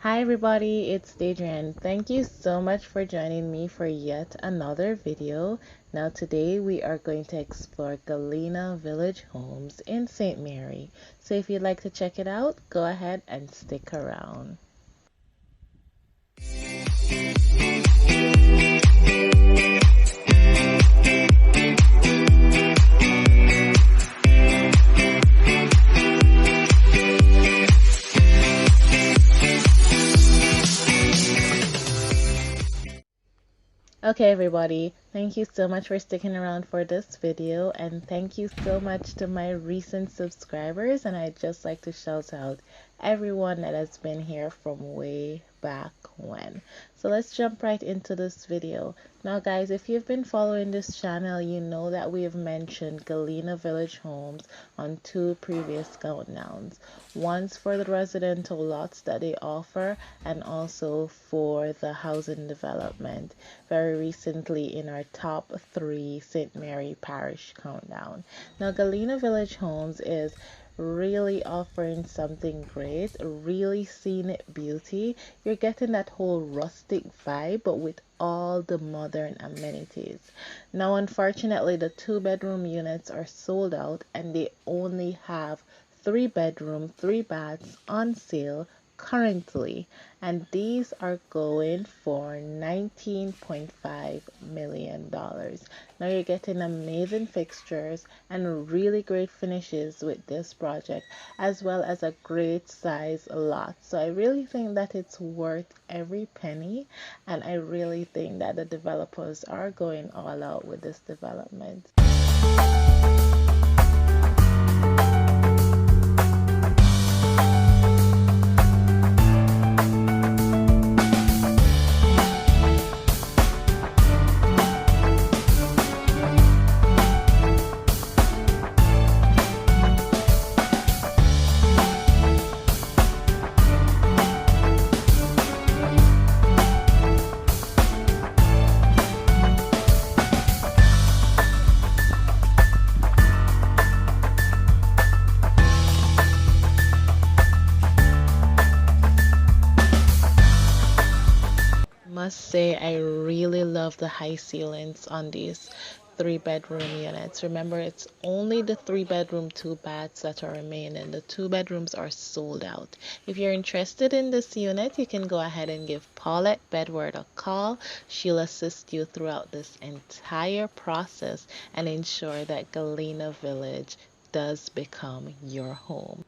Hi everybody, it's Adrian. Thank you so much for joining me for yet another video. Now today we are going to explore Galina Village Homes in St. Mary. So if you'd like to check it out, go ahead and stick around. Okay everybody, thank you so much for sticking around for this video, and thank you so much to my recent subscribers, and I'd just like to shout out everyone that has been here from way back when. So let's jump right into this video. Now guys, if you've been following this channel, you know that we have mentioned Galina Village Homes on two previous countdowns. Once for the residential lots that they offer, and also for the housing development very recently in our top 3 St. Mary Parish countdown. Now Galina Village Homes is really offering something great, really scenic beauty. You're getting that whole rustic vibe but with all the modern amenities. Now unfortunately the 2-bedroom units are sold out, and they only have 3-bedroom 3 baths on sale currently, and these are going for $19.5 million. Now you're getting amazing fixtures and really great finishes with this project, as well as a great size lot. So I really think that it's worth every penny, and I really think that the developers are going all out with this development. Must say I really love the high ceilings on these 3-bedroom units. Remember, it's only the 3-bedroom 2 baths that are remaining. The 2 bedrooms are sold out. If you're interested in this unit, you can go ahead and give Paulette Bedward a call. She'll assist you throughout this entire process and ensure that Galina Village does become your home.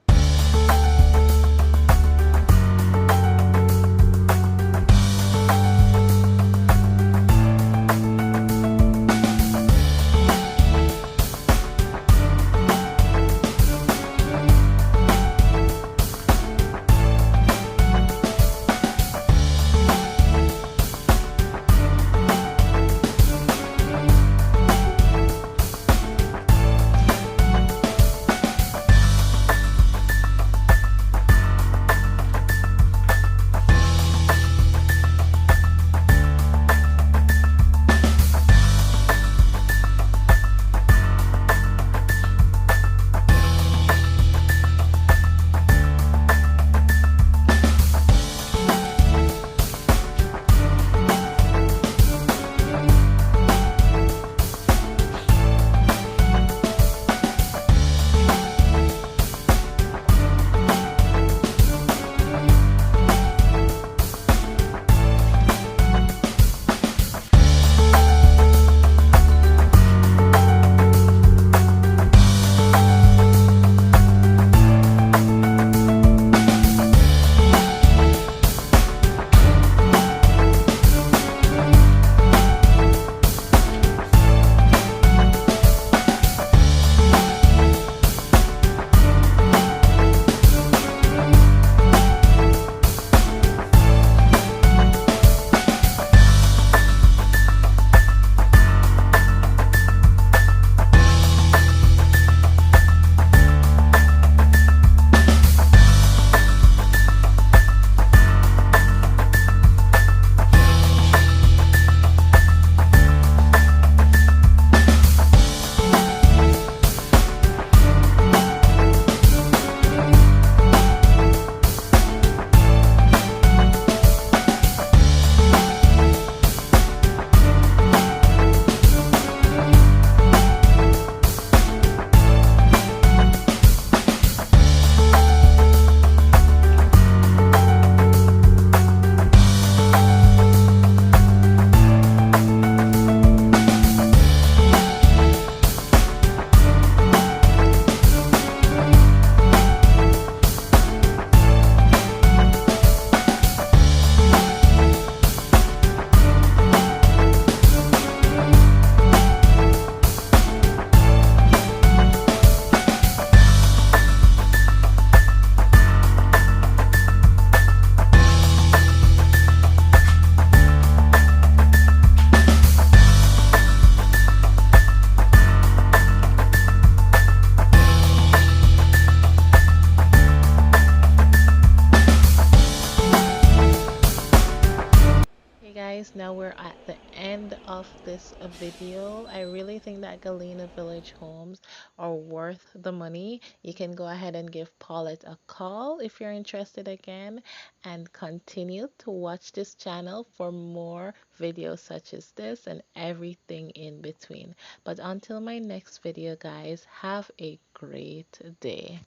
we're at the end of this video. I really think that Galina Village Homes are worth the money. You can go ahead and give Paulette a call if you're interested again, and continue to watch this channel for more videos such as this and everything in between. But until my next video, guys, have a great day.